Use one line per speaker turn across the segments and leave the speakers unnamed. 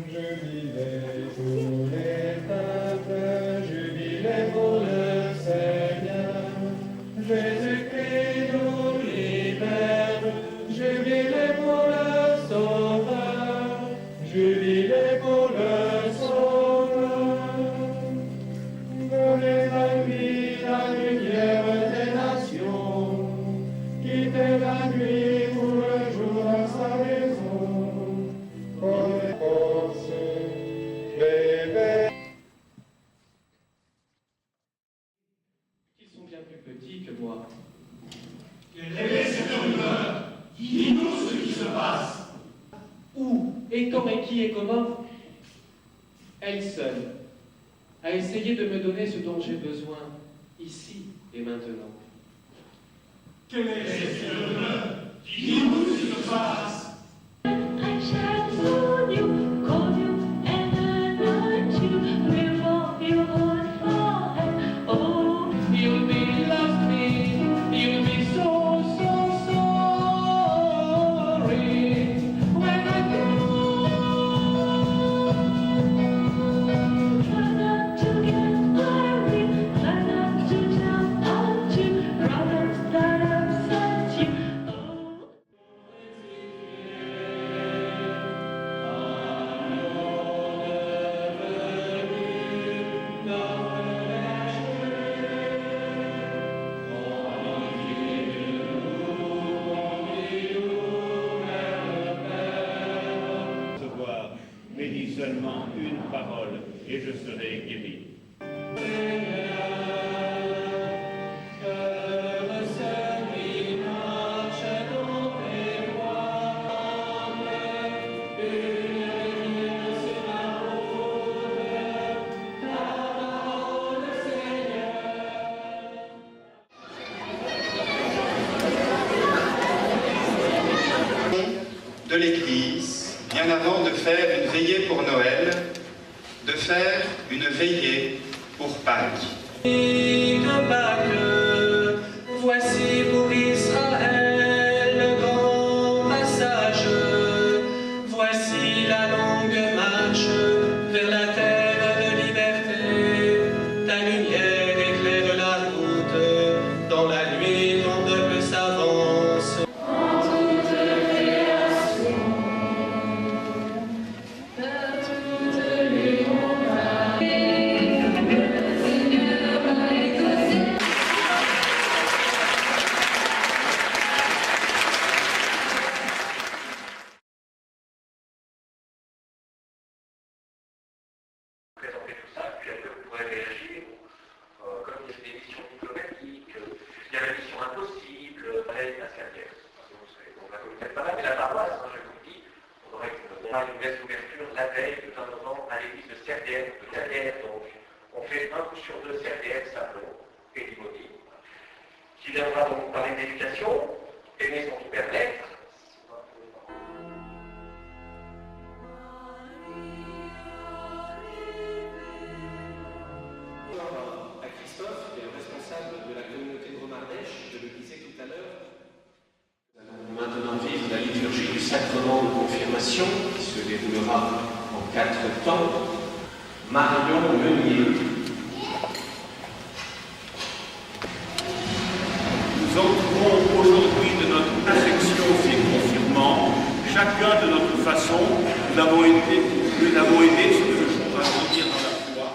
Jubilez tous les peuples, jubilez pour le Seigneur. Jésus-Christ nous libère, jubilez pour le Sauveur, jubilez pour le Sauveur. Donnez à lui la lumière des nations, quittez la nuit pour le jour à sa maison.
Ils sont bien plus petits que moi.
Quelle est cette rumeur? Dis-nous ce qui se passe.
Où et quand et qui et comment? Elle seule a essayé de me donner ce dont j'ai besoin, ici et maintenant.
Quelle est cette rumeur? Dis-nous ce qui se passe.
I shall soon you, call you, and anoint you, before you hold forehead. Oh,
You'll be love me, you'll be so, so sorry when I go.
try not to get angry, try not to jump out you, brothers that upset you. Oh.
Recevoir, mais dis seulement une parole et je serai guéri.
De l'Église, bien avant de faire une veillée pour Noël, de faire une veillée pour Pâques.
Voici pour Israël le grand passage. Voici la longue marche vers la terre de liberté. Ta lumière éclaire la route. Dans la nuit, ton peuple s'avance.
Présenter tout ça, puis après vous pourrez réagir, comme il y a des missions diplomatiques, il y a la mission impossible, pareil, la Serrière. Donc la communauté de Paris, mais la paroisse, je vous le dis, on aura une messe d'ouverture la veille de 20 novembre à l'église de Serrière, donc on fait un coup sur deux Serrière, Sablon et Limoni, qui viendra donc parler d'éducation, aimer son hyper-être.
À Christophe, qui est le responsable de la communauté de Romardèche, je le disais tout à l'heure. Nous allons maintenant vivre la liturgie du sacrement de confirmation, qui se déroulera en 4 temps. Marion Meunier.
Nous entrons aujourd'hui de notre affection aux filles confirmants. Chacun de notre façon, nous l'avons aidé sur ce jour à grandir dans la foi.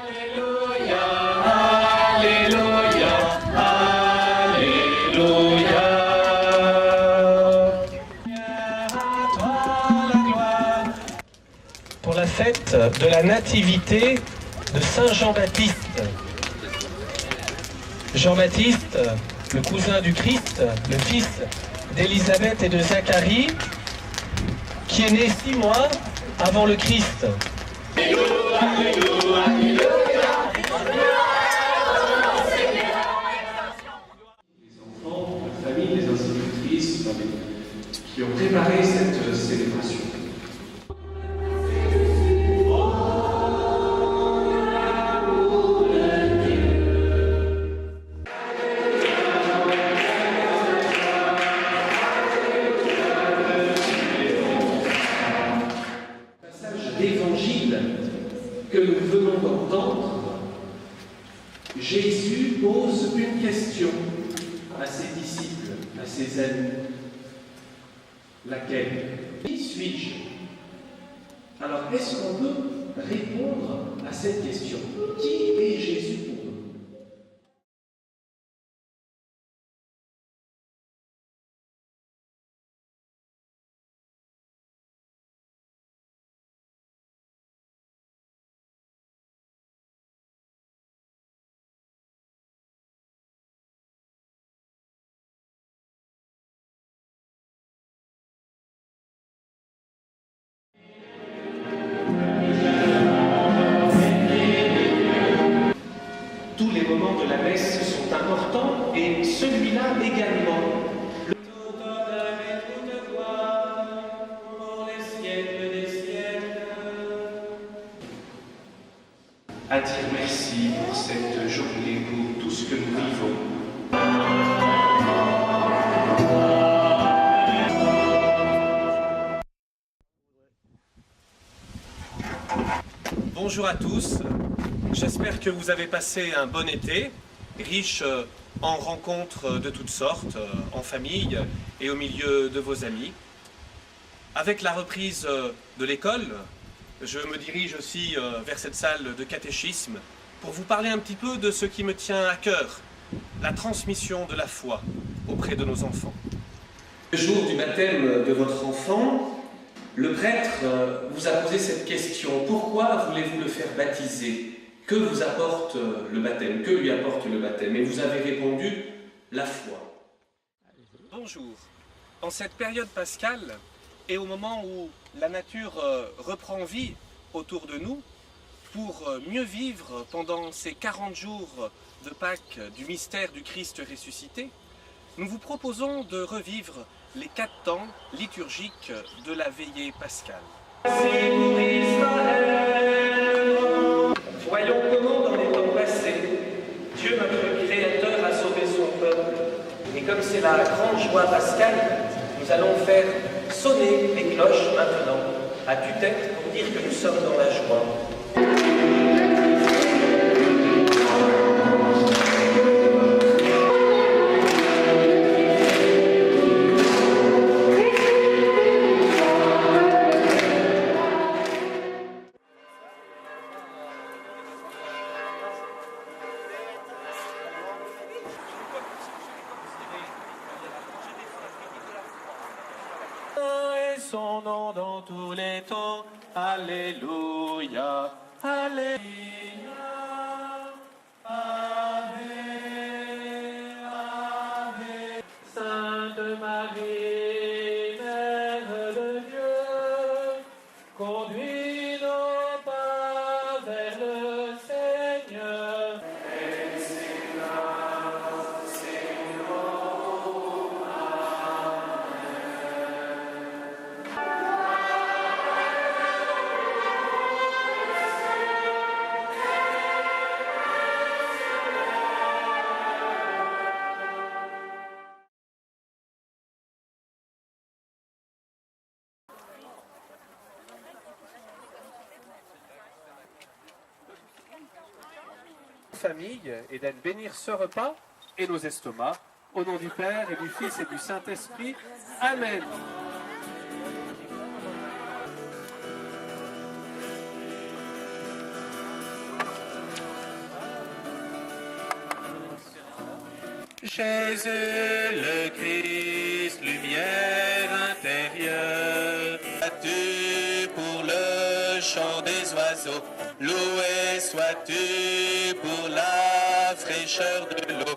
Alléluia, Alléluia, Alléluia. À toi la gloire. Pour la fête de la nativité de Saint Jean-Baptiste. Jean-Baptiste, le cousin du Christ, le fils d'Élisabeth et de Zacharie, qui est né 6 mois avant le Christ. Les enfants, la famille, les institutrices qui ont préparé cette célébration. nous venons d'entendre, Jésus pose une question à ses disciples, à ses amis. Laquelle? Qui suis-je? Alors, est-ce qu'on peut répondre à cette question? Qui est Jésus pour nous? Tous les moments de la messe sont importants et celui-là également. Tout honneur et toute gloire pour les siècles des siècles. À dire merci pour cette journée, pour tout ce que nous vivons. Bonjour à tous. J'espère que vous avez passé un bon été, riche en rencontres de toutes sortes, en famille et au milieu de vos amis. Avec la reprise de l'école, je me dirige aussi vers cette salle de catéchisme pour vous parler un petit peu de ce qui me tient à cœur, la transmission de la foi auprès de nos enfants. Le jour du baptême de votre enfant, le prêtre vous a posé cette question: pourquoi voulez-vous le faire baptiser? Que vous apporte le baptême? Que lui apporte le baptême? Et vous avez répondu: la foi. Bonjour. En cette période pascale, et au moment où la nature reprend vie autour de nous, pour mieux vivre pendant ces 40 jours de Pâques du mystère du Christ ressuscité, nous vous proposons de revivre les 4 temps liturgiques de la veillée pascale. C'est pour Israël. Voyons comment dans les temps passés, Dieu notre Créateur a sauvé son peuple. Et comme c'est la grande joie pascale, nous allons faire sonner les cloches maintenant, à tue-tête, pour dire que nous sommes dans la joie. Et son nom dans tous les temps, Alléluia, Alléluia, Ave, Ave, Sainte Marie, Mère de Dieu, conduis nos pas vers le Seigneur.
Famille et d'être bénir ce repas et nos estomacs, au nom du Père et du Fils et du Saint-Esprit. Amen.
Jésus le Christ, lumière intérieure, as-tu pour le chant des oiseaux, loué sois-tu pour la fraîcheur de l'eau.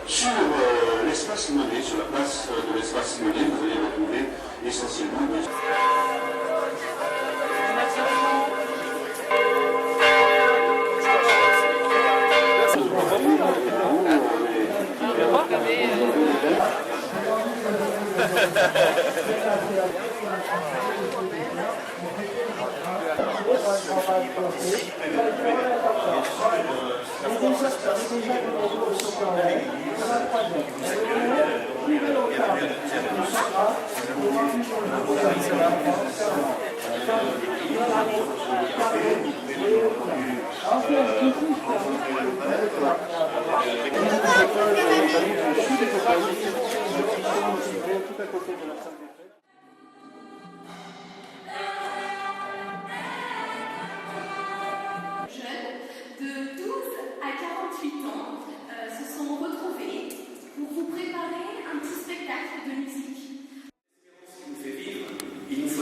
Sur l'espace Monet, sur la place de l'espace Monet, vous allez retrouver essentiellement des...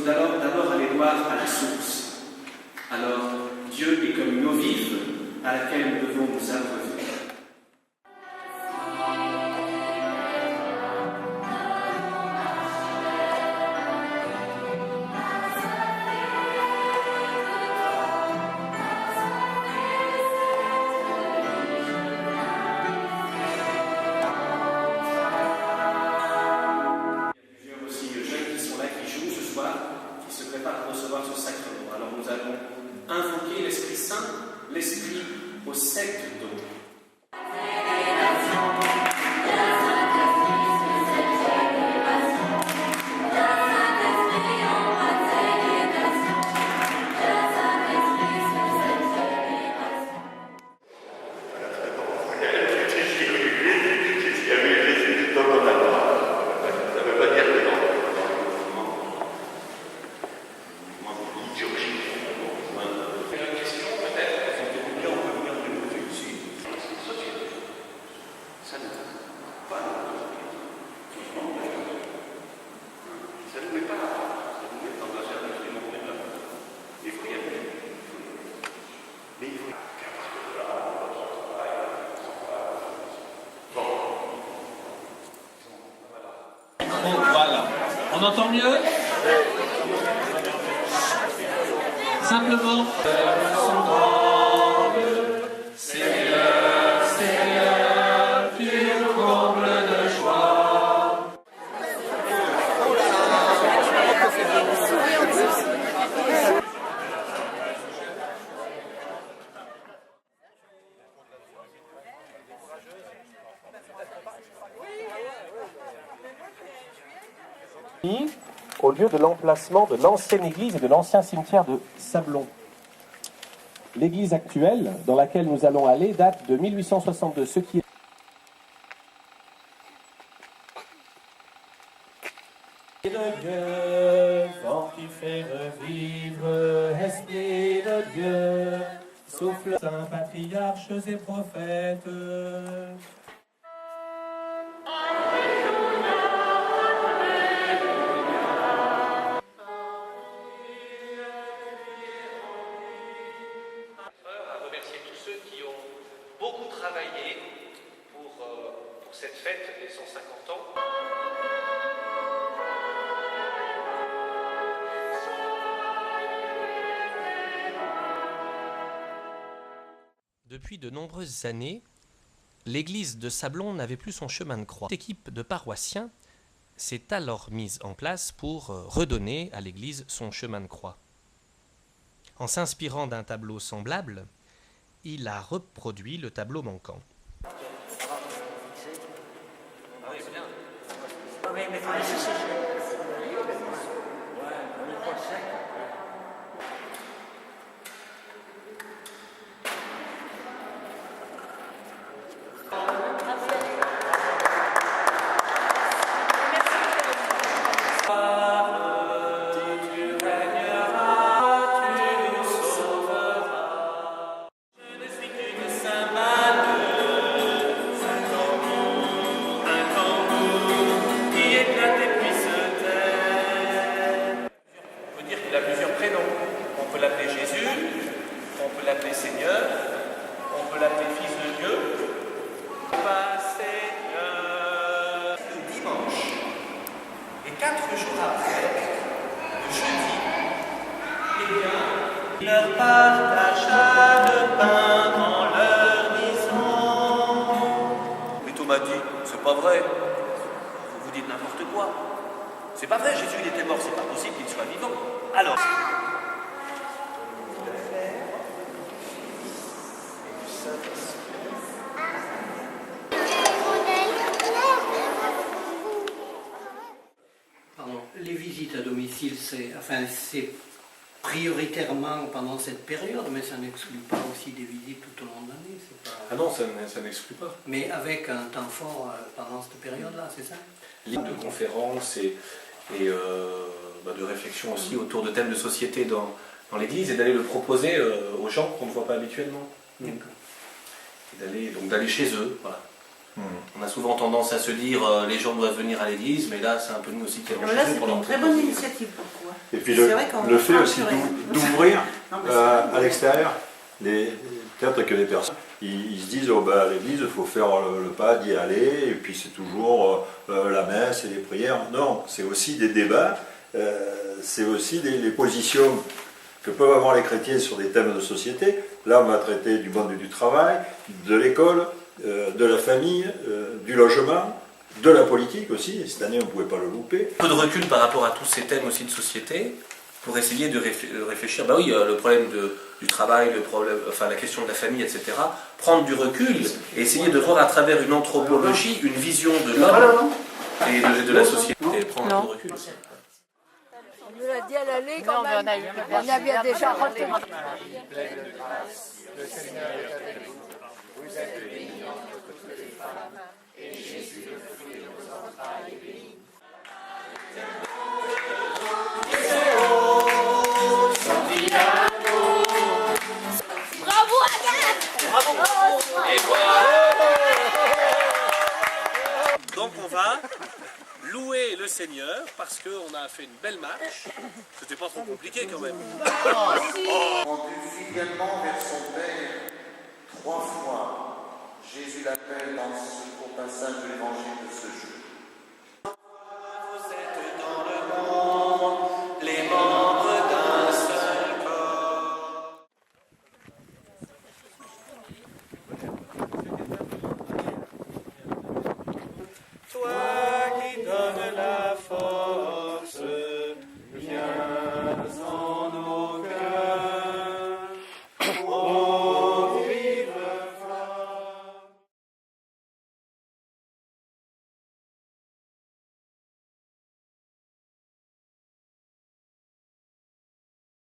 D'abord aller voir à la source. Alors, Dieu est comme une eau vive à laquelle nous devons nous abreuver. À recevoir ce sacrement. Alors nous allons invoquer l'Esprit Saint, l'Esprit au sec d'eau.
Voilà. On entend mieux? Simplement. Seigneur, Seigneur, tu nous combles de joie.
Au lieu de l'emplacement de l'ancienne église et de l'ancien cimetière de Sablons. L'église actuelle, dans laquelle nous allons aller, date de 1862, ce qui est... de Dieu, vent qui fait revivre, esprit de Dieu, souffle saints patriarches et prophètes.
Beaucoup travaillé pour cette fête des 150 ans.
Depuis de nombreuses années, l'église de Sablons n'avait plus son chemin de croix. L'équipe de paroissiens s'est alors mise en place pour redonner à l'église son chemin de croix. En s'inspirant d'un tableau semblable, il a reproduit le tableau manquant.
Qui éclate et puissant.
prénom. On peut l'appeler Jésus, on peut l'appeler Seigneur, on peut l'appeler Fils de Dieu. Pas Seigneur. Le dimanche. Et 4 jours après, le jeudi, eh bien, il leur partagea le pain en leur disant. Mais Thomas dit, c'est pas vrai. Vous dites n'importe quoi. C'est pas vrai, Jésus il était mort, c'est pas possible qu'il soit vivant. Alors.
Pardon, les visites à domicile, c'est prioritairement pendant cette période, mais ça n'exclut pas aussi des visites tout au long de l'année.
Ah non, ça n'exclut pas.
Mais avec un temps fort pendant cette période-là, c'est ça?
De conférences et de réflexion aussi autour de thèmes de société dans l'Église et d'aller le proposer aux gens qu'on ne voit pas habituellement. Et d'aller chez eux. Voilà. On a souvent tendance à se dire les gens doivent venir à l'Église, mais là c'est un peu nous aussi qui allons chez eux pour leur proposer.
C'est une très bonne initiative pour toi.
Et puis le fait aussi d'ouvrir à l'extérieur. Peut-être que les personnes ils se disent à l'église il faut faire le pas d'y aller et puis c'est toujours la messe et les prières. Non, c'est aussi des débats, c'est aussi les positions que peuvent avoir les chrétiens sur des thèmes de société. Là on va traiter du monde du travail, de l'école, de la famille, du logement, de la politique aussi, et cette année on ne pouvait pas le louper.
Un peu de recul par rapport à tous ces thèmes aussi de société, pour essayer de réfléchir, bah oui, le problème du travail, la question de la famille, etc. Prendre du recul et essayer de voir à travers une anthropologie, une vision de l'homme et de la société. Prendre un peu de recul aussi.
On nous l'a dit à l'aller quand même. On a bien déjà retenu.
Le Seigneur est avec vous. Vous êtes bénie entre toutes les femmes, et Jésus, le fruit de vos entrailles, est béni.
Bravo Agathe!
Bravo! Et voilà! Donc on va louer le Seigneur parce qu'on a fait une belle marche. C'était pas trop compliqué quand même.
Rendu fidèlement vers son Père, 3 fois, Jésus l'appelle dans au passage de l'évangile de ce jour.
Vous êtes dans le monde, les membres d'un seul corps. Toi